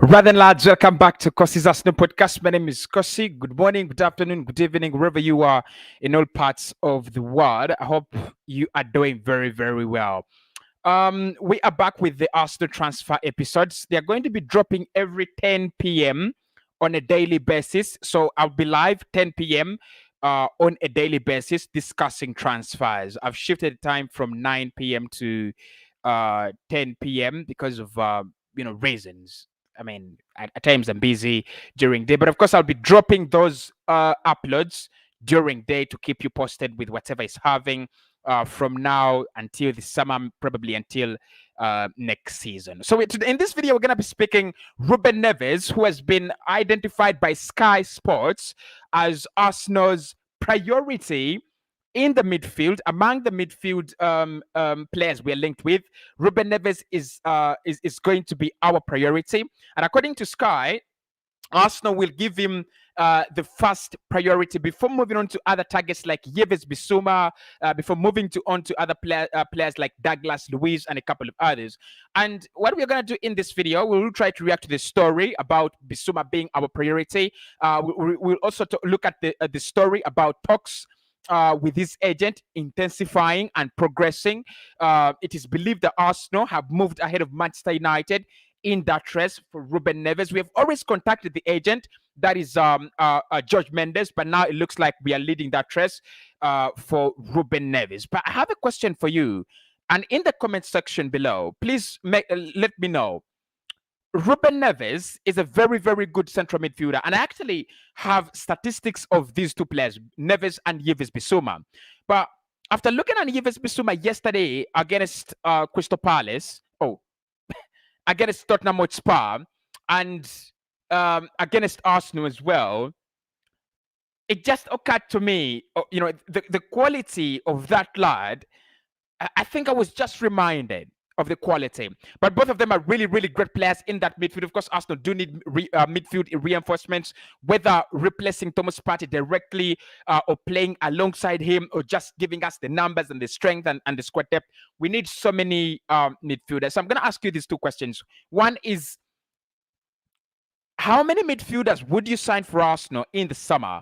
Rather lads, welcome back to Cossy's Arsenal podcast. My name is Cossy. Good morning, good afternoon, good evening, wherever you are in all parts of the world. I hope you are doing very, very well. We are back with the Arsenal transfer episodes. They are going to be dropping every 10 p.m. on a daily basis. So I'll be live 10 p.m. On a daily basis discussing transfers. I've shifted the time from 9 p.m. to 10 p.m. because of reasons. I mean, at times I'm busy during day, but of course I'll be dropping those uploads during day to keep you posted with whatever is having from now until the summer, probably until next season. So in this video, we're going to be speaking Ruben Nevez, who has been identified by Sky Sports as Arsenal's priority in the midfield. Among the midfield players we're linked with, Ruben Nevez is going to be our priority. And according to Sky, Arsenal will give him the first priority before moving on to other targets like Nevez Bissouma, before moving on to other players like Douglas Luiz and a couple of others. And what we're going to do in this video, we will try to react to the story about Bissouma being our priority. We'll also look at the story about talks with his agent intensifying and progressing. It is believed that Arsenal have moved ahead of Manchester United in that race for Ruben Nevez. We have always contacted the agent, that is George Mendes, but now it looks like we are leading that race for Ruben Nevez. But I have a question for you, and in the comment section below, please let me know. Ruben Nevez is a very, very good central midfielder. And I actually have statistics of these two players, Nevez and Nevez Bissouma. But after looking at Nevez Bissouma yesterday against Crystal Palace, against Tottenham Hotspur, and against Arsenal as well, it just occurred to me, the quality of that lad. I think I was just reminded of the quality. But both of them are really, really great players in that midfield. Of course, Arsenal do need midfield reinforcements, whether replacing Thomas Partey directly or playing alongside him or just giving us the numbers and the strength and the squad depth. We need so many midfielders. So I'm going to ask you these two questions. One is, how many midfielders would you sign for Arsenal in the summer?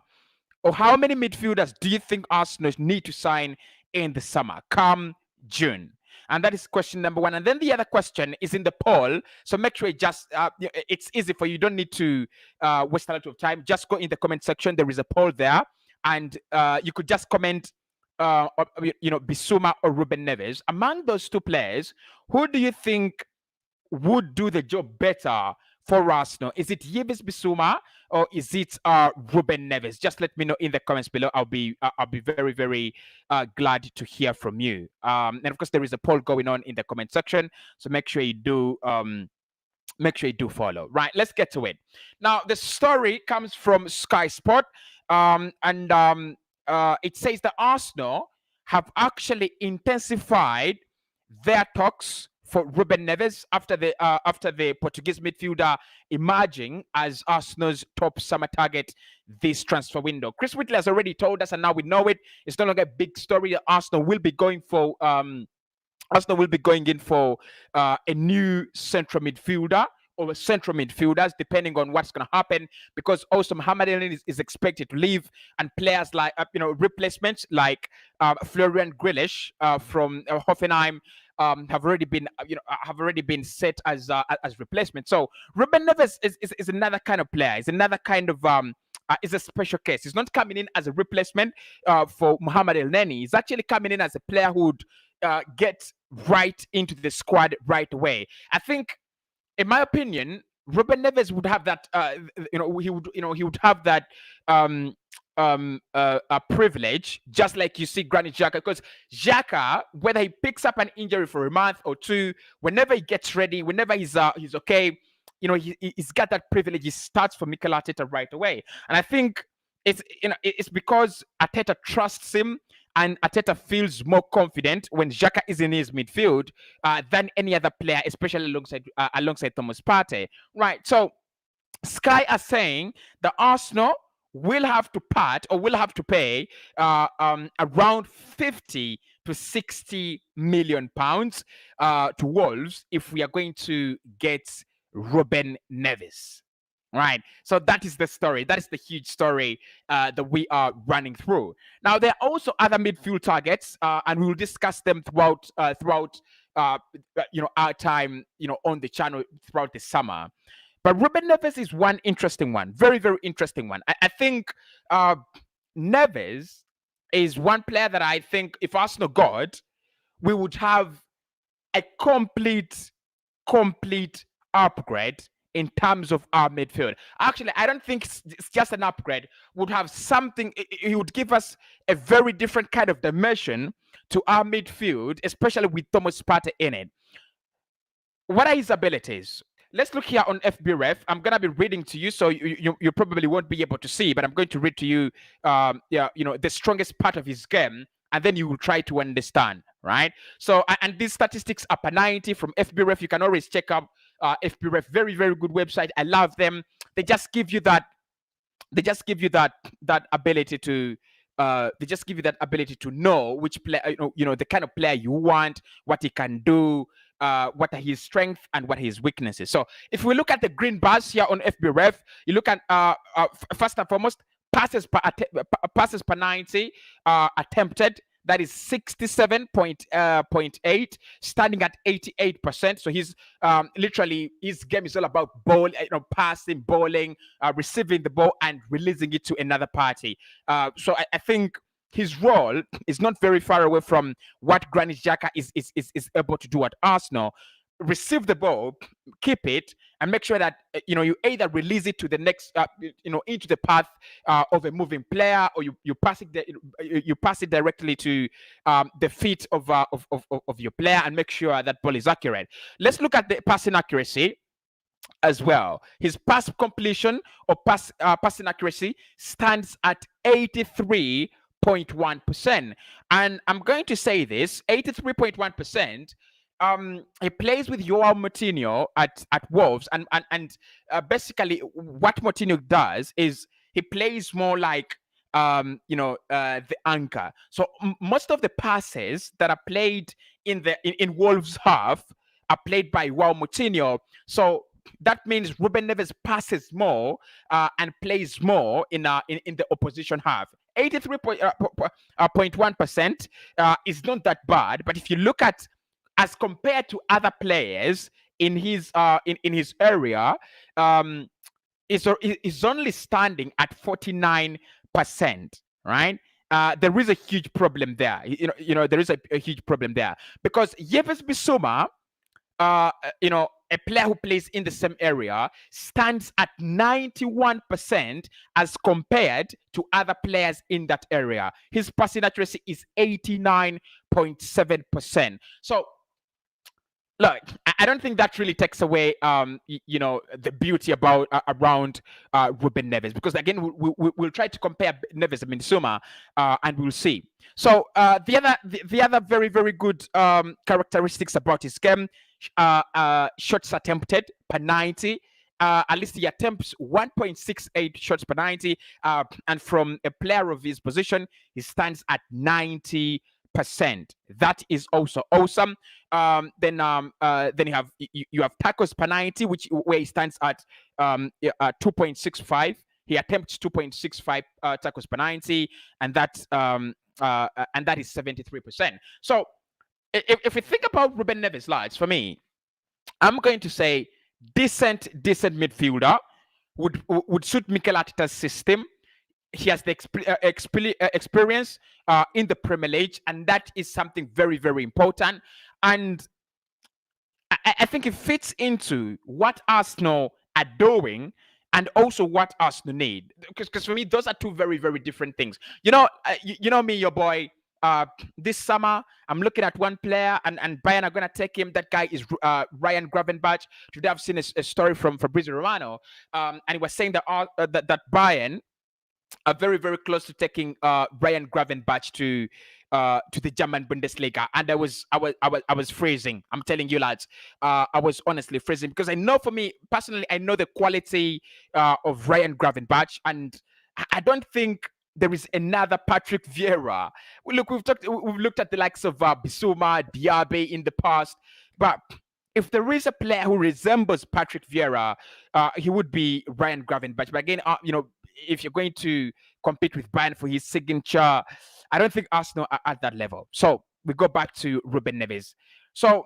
Or how many midfielders do you think Arsenal need to sign in the summer, come June? And that is question number one. And then the other question is in the poll. So make sure it's easy for you. You don't need to waste a lot of time. Just go in the comment section. There is a poll there. And you could just comment, Bissouma or Ruben Nevez. Among those two players, who do you think would do the job better for Arsenal? Is it Nevez Bissouma or is it Ruben Nevez? Just let me know in the comments below. I'll be very, very glad to hear from you. And of course, there is a poll going on in the comment section, so make sure you do follow. Right, let's get to it. Now, the story comes from Sky Sport, and it says that Arsenal have actually intensified their talks for Ruben Nevez after the Portuguese midfielder emerging as Arsenal's top summer target this transfer window. Chris Whitley has already told us, and now we know it. It's no longer a big story. Arsenal will be going in for a new central midfielder or central midfielders, depending on what's going to happen, because also Mohamed El is expected to leave, and players like replacements like Florian Grealish from Hoffenheim have already been set as replacement. So Ruben Nevez is another kind of player. It's another kind of is a special case. He's not coming in as a replacement for Mohamed El Neni. He's actually coming in as a player who would get right into the squad right away. I think, in my opinion, Ruben Nevez would have that. He would have that a privilege, just like you see Granit Xhaka, because Xhaka, whether he picks up an injury for a month or two, whenever he gets ready, whenever he's okay, he's got that privilege. He starts for Mikel Arteta right away, and I think it's because Arteta trusts him, and Arteta feels more confident when Xhaka is in his midfield than any other player, especially alongside Thomas Partey. Right. So Sky are saying that Arsenal will have to pay around 50 to 60 million pounds to Wolves if we are going to get Ruben Nevez. Right. So that is the story. That is the huge story that we are running through. Now there are also other midfield targets, and we will discuss them throughout uh, our time on the channel throughout the summer. But Ruben Neves is one interesting one, very very interesting one. I think uh, Neves is one player that I think if Arsenal got, we would have a complete upgrade in terms of our midfield. Actually, I don't think it's just an upgrade. Would have something. It would give us a very different kind of dimension to our midfield, especially with Thomas Partey in it. What are his abilities? Let's look here on FBref. I'm gonna be reading to you, so you probably won't be able to see, but I'm going to read to you, the strongest part of his game, and then you will try to understand, right? So, and these statistics are per 90 from FBref. You can always check out FBref. Very very good website. I love them. They just give you that. They just give you that ability to. They just give you that ability to know which player, the kind of player you want, what he can do, what are his strengths and what are his weaknesses. So if we look at the green bars here on FBref, you look at first and foremost passes per 90 attempted. That is 67.8, standing at 88%. So he's literally, his game is all about ball, passing, bowling, receiving the ball and releasing it to another party. So I think his role is not very far away from what Granit Xhaka is able to do at Arsenal. Receive the ball, keep it, and make sure that you either release it to the next, into the path of a moving player, or you pass it directly to the feet of your player, and make sure that ball is accurate. Let's look at the passing accuracy as well. His pass completion or passing accuracy stands at 83.1%, and I'm going to say this: 83.1%. He plays with Joao Moutinho at Wolves, and basically what Moutinho does is he plays more like the anchor. So most of the passes that are played in Wolves half are played by Joao Moutinho. So that means Ruben Neves passes more and plays more in the opposition half. 83.1% is not that bad, but if you look at as compared to other players in his area, is only standing at 49%, right? There is a huge problem there. There is a huge problem there because Yves Bissouma, a player who plays in the same area, stands at 91% as compared to other players in that area. His passing accuracy is 89.7%. So look, I don't think that really takes away, the beauty about around Ruben Neves, because again, we'll try to compare Neves and Bissouma, and we'll see. So the other very very good characteristics about his game, shots attempted per 90. At least he attempts 1.68 shots per 90, and from a player of his position, he stands at 90%. That is also awesome. Then you have tackles per 90, where he stands at 2.65. He attempts 2.65 tackles per 90, and that is 73%. So if we think about Ruben Neves, lads, for me, I'm going to say decent midfielder would suit Mikel Arteta's system. He has the experience in the Premier League, and that is something very, very important. And I think it fits into what Arsenal are doing and also what Arsenal need. Because for me, those are two very, very different things. You know me, your boy. This summer, I'm looking at one player, and Bayern are gonna take him. That guy is Ryan Gravenberch. Today, I've seen a story from Fabrizio Romano, and he was saying that that Bayern are very, very close to taking Ryan Gravenberch to the German Bundesliga, and I was freezing. I'm telling you, lads, I was honestly freezing, because I know, for me personally, I know the quality of Ryan Gravenberch, and I don't think there is another Patrick Vieira. Look, we've looked at the likes of Bissouma, Diaby in the past, but if there is a player who resembles Patrick Vieira, he would be Ryan Gravenberch. But again, if you're going to compete with Bayern for his signature, I don't think Arsenal are at that level. So we go back to Ruben Neves. So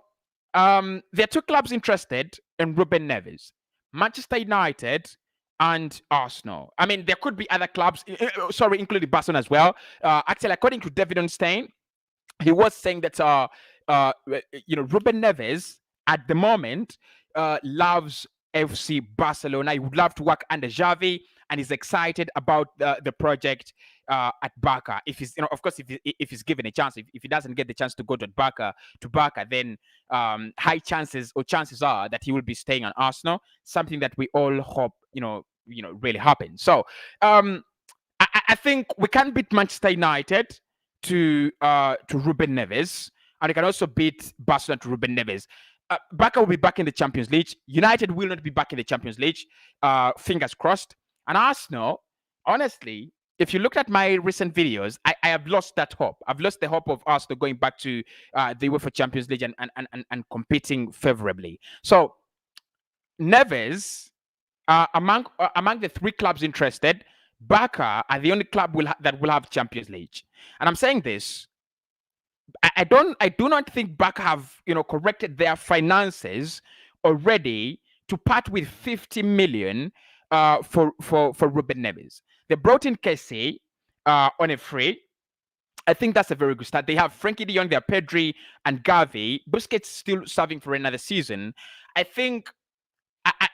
there are two clubs interested in Ruben Neves: Manchester United and Arsenal. I mean, there could be other clubs, sorry, including Barcelona as well. Actually, according to David Onstein, he was saying that Ruben Neves at the moment loves FC Barcelona. He would love to work under Xavi, and he's excited about the project at Barca. If he's, of course, if he's given a chance, if he doesn't get the chance to go to Barca, then high chances or chances are that he will be staying on Arsenal. Something that we all hope really happens. So I think we can beat Manchester United to Ruben Neves, and we can also beat Barcelona to Ruben Neves. Barca will be back in the Champions League. United will not be back in the Champions League. Fingers crossed. And Arsenal, honestly, if you looked at my recent videos, I have lost that hope. I've lost the hope of Arsenal going back to the UEFA Champions League and competing favorably. So Neves, among the three clubs interested, Barca are the only club that will have Champions League. And I'm saying this, I do not think Barca have corrected their finances already to part with 50 million for Ruben Neves. They brought in Cossy on a free. I think that's a very good start. They have Frankie de Jong, they have Pedri and Gavi. Busquets still serving for another season. I think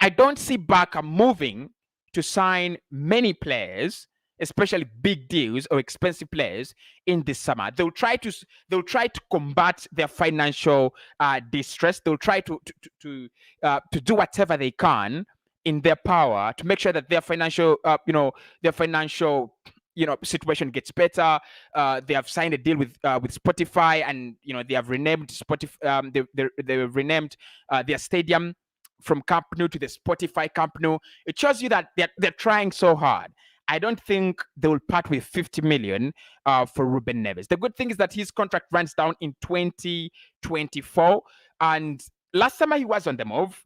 I don't see Barca moving to sign many players, especially big deals or expensive players, in this summer. They'll try to combat their financial distress. They'll try to do whatever they can in their power to make sure that their financial situation gets better. They have signed a deal with Spotify, and they have renamed Spotify. They renamed their stadium from Camp Nou to the Spotify Camp Nou. It shows you that they're trying so hard. I don't think they will part with 50 million for Ruben Neves. The good thing is that his contract runs down in 2024. And last summer he was on the move.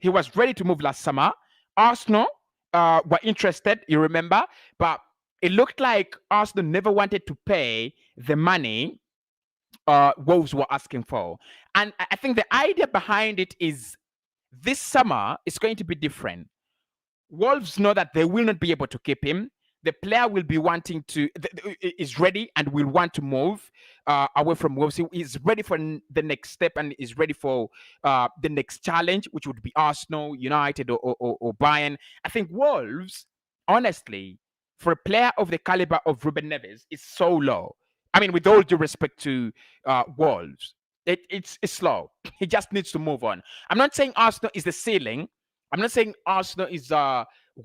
He was ready to move last summer. Arsenal were interested, you remember, but it looked like Arsenal never wanted to pay the money Wolves were asking for. And I think the idea behind it is this summer is going to be different. Wolves know that they will not be able to keep him. The player will be wanting to, is ready and will want to move away from Wolves. He is ready for the next step and is ready for the next challenge, which would be Arsenal, United, or Bayern. I think Wolves, honestly, for a player of the caliber of Ruben Neves, is so low. I mean, with all due respect to Wolves, it's slow. He just needs to move on. I'm not saying Arsenal is the ceiling. I'm not saying Arsenal is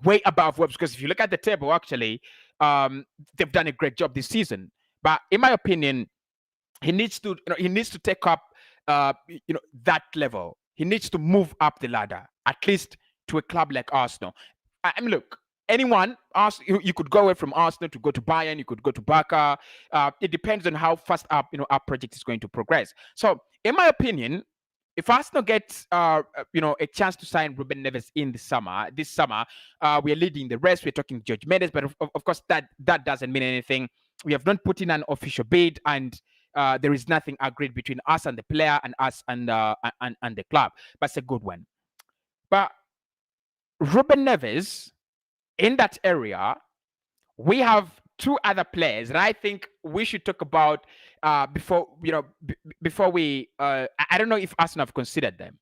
way above Wolves, because if you look at the table, actually, they've done a great job this season. But in my opinion, he needs to take up that level. He needs to move up the ladder, at least to a club like Arsenal. I mean, look, anyone, you could go away from Arsenal to go to Bayern, you could go to Barca. It depends on how fast our project is going to progress. So, in my opinion, if Arsenal gets a chance to sign Ruben Neves in this summer, we are leading the rest. We're talking George Mendes, but of course that doesn't mean anything. We have not put in an official bid, and there is nothing agreed between us and the player and us and the club. But it's a good one. But Ruben Neves, in that area, we have two other players that I think we should talk about before we. I don't know if Arsenal have considered them.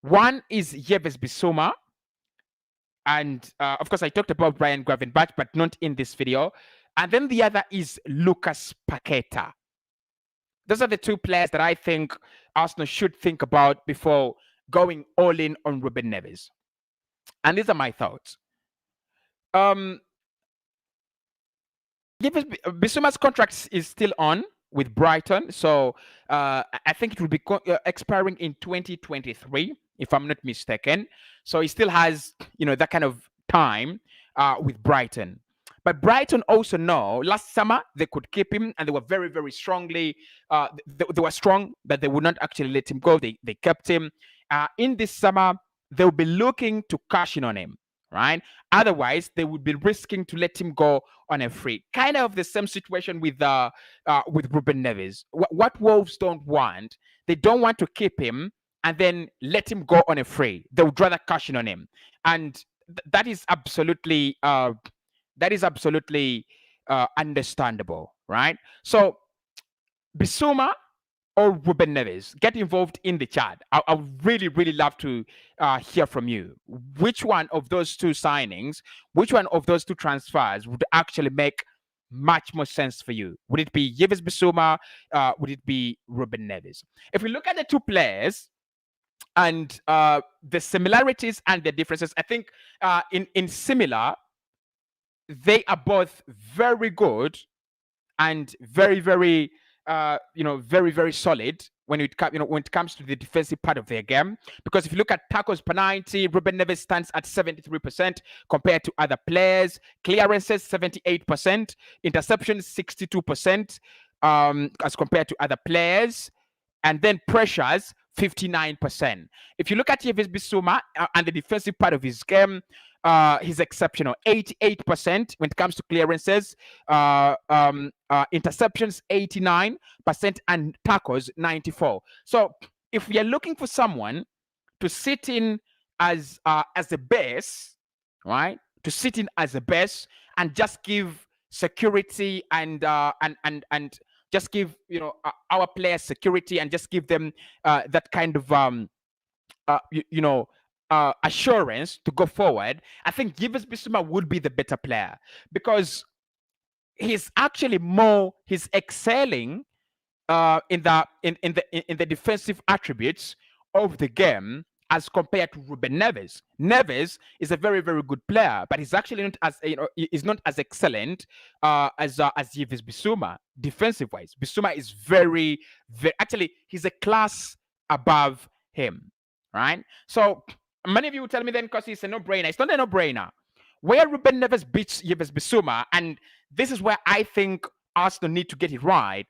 One is Nevez Bissouma, and of course I talked about Brian Gravenberch, but not in this video. And then the other is Lucas Paqueta. Those are the two players that I think Arsenal should think about before going all in on Ruben Neves. And these are my thoughts. Bissouma's contract is still on with Brighton, so I think it will be expiring in 2023, if I'm not mistaken. So he still has, that kind of time with Brighton. But Brighton also know last summer they could keep him, and they were very, very strongly. They were strong that they would not actually let him go. They kept him, in this summer, they'll be looking to cash in on him, right? Otherwise, they would be risking to let him go on a free. Kind of the same situation with Ruben Nevez. What Wolves don't want, they don't want to keep him and then let him go on a free. They would rather cash in on him, and that is absolutely understandable, right? So Bissouma or Ruben Neves, get involved in the chat. I would really, really love to hear from you. Which one of those two signings, which one of those two transfers would actually make much more sense for you? Would it be Yves Bissouma? Would it be Ruben Neves? If we look at the two players and the similarities and the differences, I think in similar, they are both very good and very, very solid when when it comes to the defensive part of their game. Because if you look at tackles per 90, Ruben Neves stands at 73% compared to other players. Clearances 78%, interceptions 62% as compared to other players, and then pressures 59%. If you look at Yves Bissouma and the defensive part of his game, he's exceptional. 88% when it comes to clearances, interceptions 89%, and tackles 94%. So if we are looking for someone to sit in as a base, right? To sit in as a base and just give security and just give our players security and just give them that kind of assurance to go forward, I think Yves Bissouma would be the better player because he's excelling in the defensive attributes of the game as compared to Ruben Neves. Neves is a very, very good player, but he's actually not as is not as excellent as Yves Bissouma defensive wise. Bissouma is very, very actually he's a class above him, right? So many of you will tell me then, because it's a no-brainer. It's not a no-brainer. Where Ruben Neves beats Yves Bissouma, and this is where I think Arsenal need to get it right.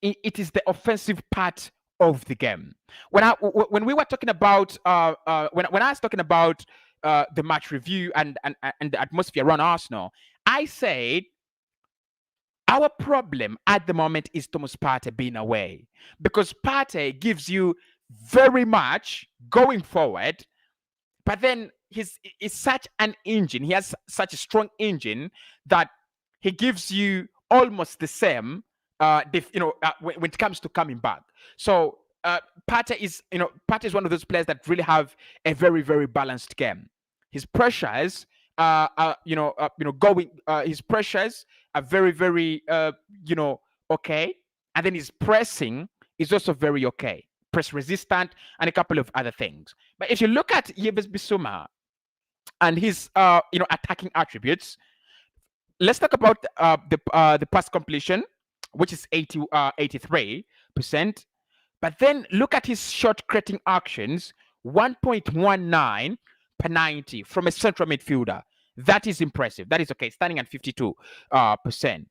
It is the offensive part of the game. When we were talking about when I was talking about the match review and the atmosphere around Arsenal, I said our problem at the moment is Thomas Partey being away, because Partey gives you very much going forward, but then he's such an engine. He has such a strong engine that he gives you almost the same when it comes to coming back. So Partey is one of those players that really have a very, very balanced game. His pressures his pressures are very, very okay, and then his pressing is also very okay, press resistant, and a couple of other things. But if you look at Yves Bissouma and his attacking attributes, let's talk about the pass completion, which is 83%. But then look at his shot creating actions, 1.19 per 90 from a central midfielder. That is impressive. That is okay, standing at 52%.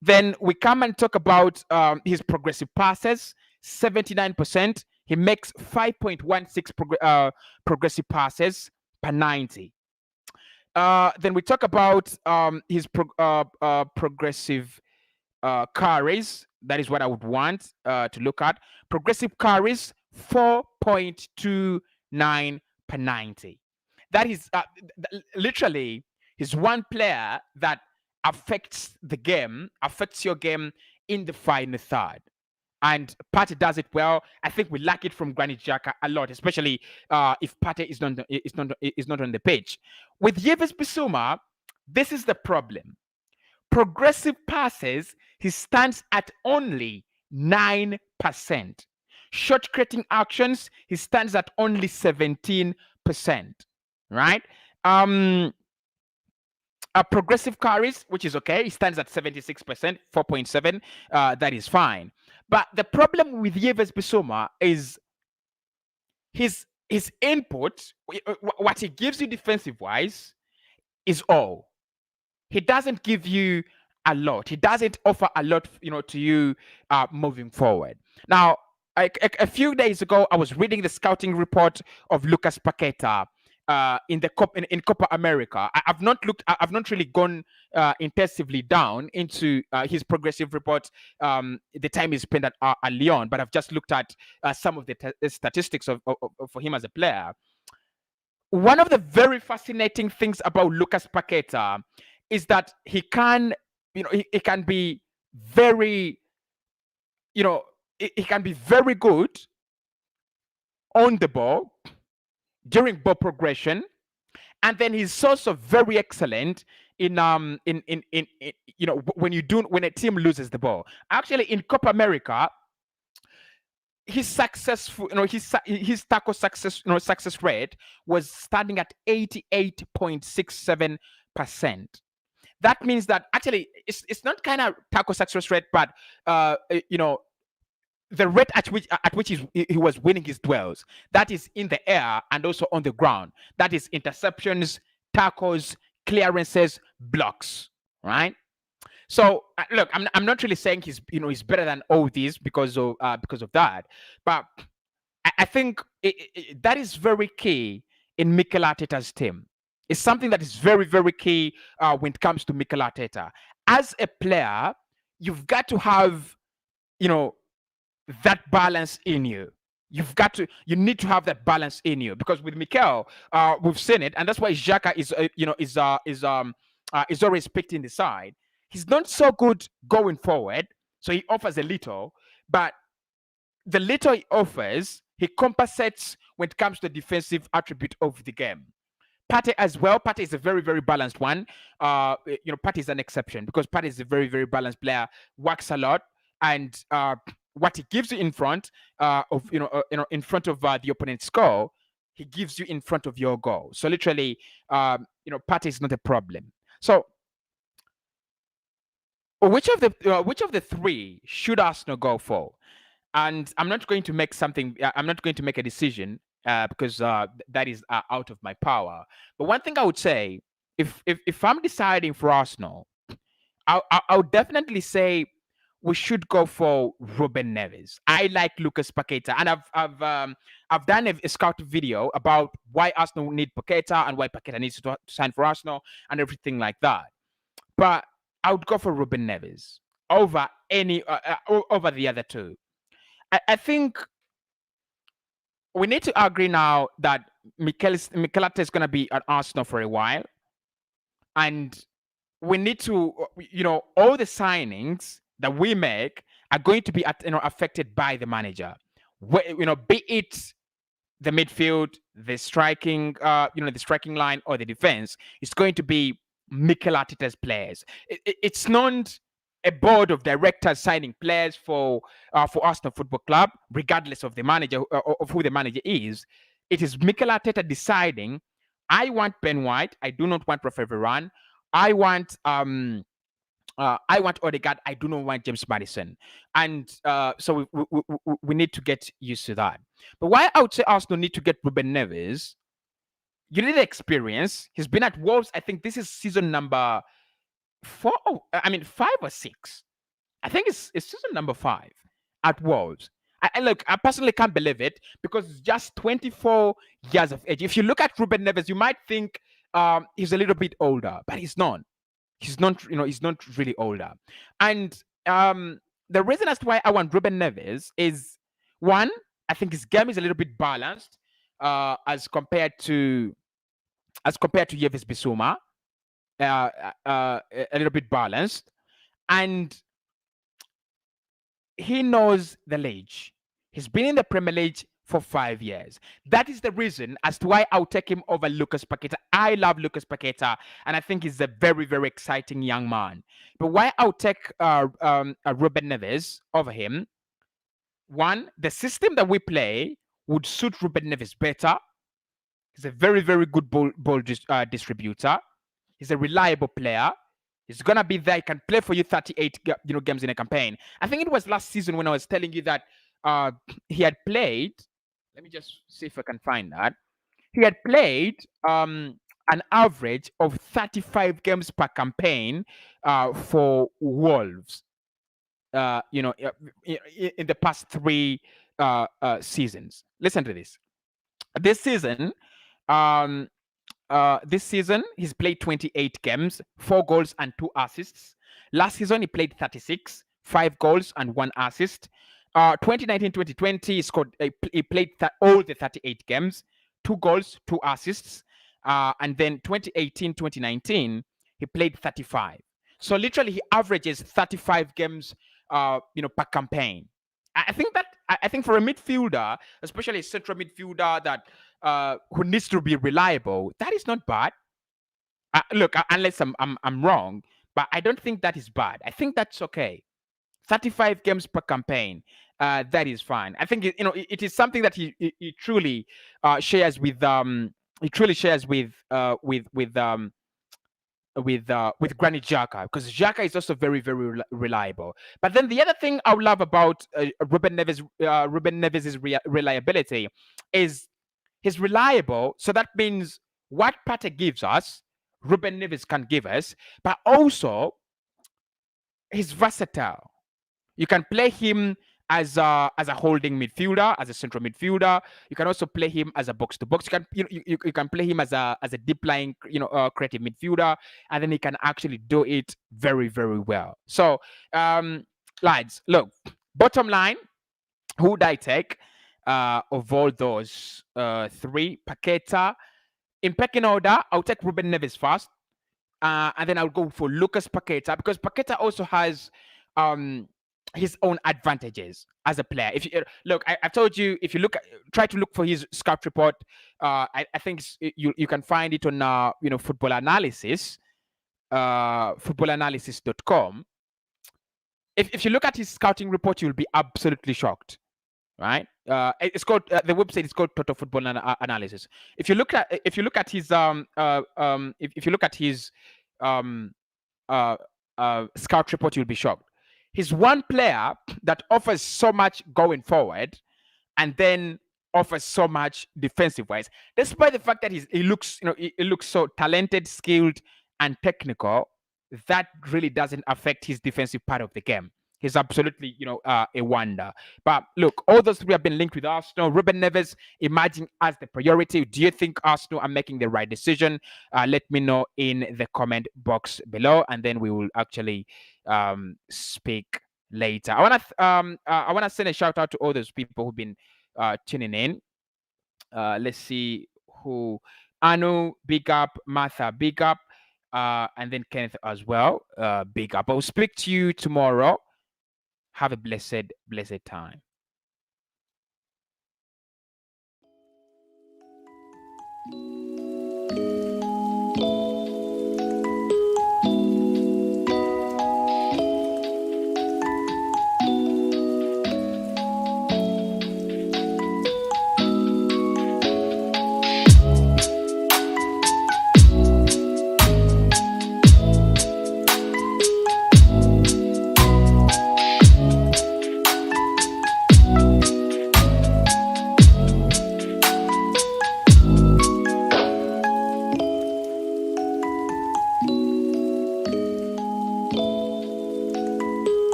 Then we come and talk about his progressive passes, 79%. He makes 5.16 progressive passes per 90. Then we talk about his progressive carries. That is what I would want to look at. Progressive carries, 4.29 per 90. That is literally, he's one player that affects your game in the final third. And Partey does it well. I think we lack it from Granit Xhaka a lot, especially if Partey is not on the pitch. With Yves Bissouma, this is the problem. Progressive passes, he stands at only 9%. Shot creating actions, he stands at only 17%. Right? Progressive carries, which is okay, he stands at 76%, 4.7. That is fine. But the problem with Yves Bissouma is his input, what he gives you defensive wise, is all. He doesn't give you a lot. He doesn't offer a lot, to you moving forward. Now, A few days ago, I was reading the scouting report of Lucas Paqueta in Copa America. I've not really gone intensively down into his progressive report, the time he spent at Lyon, but I've just looked at some of the statistics for him as a player. One of the very fascinating things about Lucas Paqueta is that he can be very, he can be very good on the ball during ball progression, and then he's also very excellent in when a team loses the ball. Actually, in Copa America, his successful, his tackle success rate was standing at 88.67%. That means that actually it's not kind of tackle success rate, but the rate at which he was winning his duels, that is in the air and also on the ground. That is interceptions, tackles, clearances, blocks, right? So look, I'm not really saying he's better than all these because of that, but I think that is very key in Mikel Arteta's team. It's something that is very, very key when it comes to Mikel Arteta. As a player, you've got to have, that balance in you. You need to have that balance in you, because with Mikel, we've seen it, and that's why Xhaka is always picked in the side. He's not so good going forward, so he offers a little, but the little he offers, he compensates when it comes to the defensive attribute of the game. Partey as well. Partey is a very, very balanced one. Partey is an exception because Partey is a very, very balanced player, works a lot, and what he gives you in front in front of the opponent's goal, he gives you in front of your goal. So literally, Partey is not a problem. So which of the three should Arsenal go for? And I'm not going to make a decision because that is out of my power. But one thing I would say, if I'm deciding for Arsenal, I would definitely say we should go for Ruben Nevez. I like Lucas Paqueta, and I've done a scout video about why Arsenal need Paqueta and why Paqueta needs to sign for Arsenal and everything like that. But I would go for Ruben Nevez over over the other two. I think we need to agree now that Mikel Arteta is going to be at Arsenal for a while, and we need to, all the signings that we make are going to be affected by the manager. Be it the midfield, the striking, the striking line, or the defense. It's going to be Mikel Arteta's players. It's not a board of directors signing players for Arsenal Football Club, regardless of the manager of who the manager is. It is Mikel Arteta deciding, I want Ben White, I do not want Rafael Varane, I want Odegaard, I do not want James Maddison. And so we need to get used to that. But why I would say Arsenal need to get Ruben Neves, you need the experience. He's been at Wolves, I think this is season number 5 or 6. I think it's season number 5 at Wolves. I personally can't believe it because it's just 24 years of age. If you look at Ruben Neves, you might think he's a little bit older, but he's not. He's not really older. And the reason as to why I want Ruben Neves is, one, I think his game is a little bit balanced as compared to Yves Bissouma. A little bit balanced, and he knows the league. He's been in the Premier League for 5 years. That is the reason as to why I'll take him over Lucas Paqueta. I love Lucas Paqueta, and I think he's a very, very exciting young man. But why I'll take Ruben Neves over him, one, the system that we play would suit Ruben Neves better. He's a very, very good ball distributor. He's a reliable player. He's gonna be there. He can play for you 38 games in a campaign. I think it was last season when I was telling you that he had played. Let me just see if I can find that. He had played an average of 35 games per campaign for Wolves. In the past three seasons. Listen to this. This season, um, this season, he's played 28 games, 4 goals and 2 assists. Last season, he played 36, 5 goals and 1 assist. 2019-2020, he played all the 38 games, 2 goals, 2 assists. And then 2018-2019, he played 35. So literally, he averages 35 games, per campaign. I think that I think for a midfielder, especially a central midfielder that who needs to be reliable, that is not bad. Look, unless I'm wrong, but I don't think that is bad. I think that's okay. 35 games per campaign, that is fine. I think it is something that he truly shares with he truly shares with Granit Xhaka, because Xhaka is also very very reliable. But then the other thing I love about Ruben Neves' reliability is he's reliable. So that means what Pate gives us, Ruben Neves can give us, but also he's versatile. You can play him as a holding midfielder, as a central midfielder. You can also play him as a box to box. You can play him as a deep lying creative midfielder, and then he can actually do it very very well. So, lads, look, bottom line, who would I take of all those three? Paqueta. In pecking order, I'll take Ruben Neves first, and then I'll go for Lucas Paqueta, because Paqueta also has um, his own advantages as a player. If you look, I've told you, if you try to look for his scout report, I think you can find it on Football Analysis, footballanalysis.com. If you look at his scouting report, you'll be absolutely shocked. Right? It's called the website is called Total Football Analysis. If you look at his if you look at his um scout report, you'll be shocked. He's one player that offers so much going forward, and then offers so much defensive wise, despite the fact that he looks he looks so talented, skilled, and technical. That really doesn't affect his defensive part of the game. He's absolutely, a wonder. But look, all those three have been linked with Arsenal. Ruben Neves emerging as the priority. Do you think Arsenal are making the right decision? Let me know in the comment box below, and then we will actually speak later. I wanna send a shout out to all those people who've been tuning in. Let's see who. Anu, big up. Martha, big up. And then Kenneth as well. Big up. I'll speak to you tomorrow. Have a blessed time.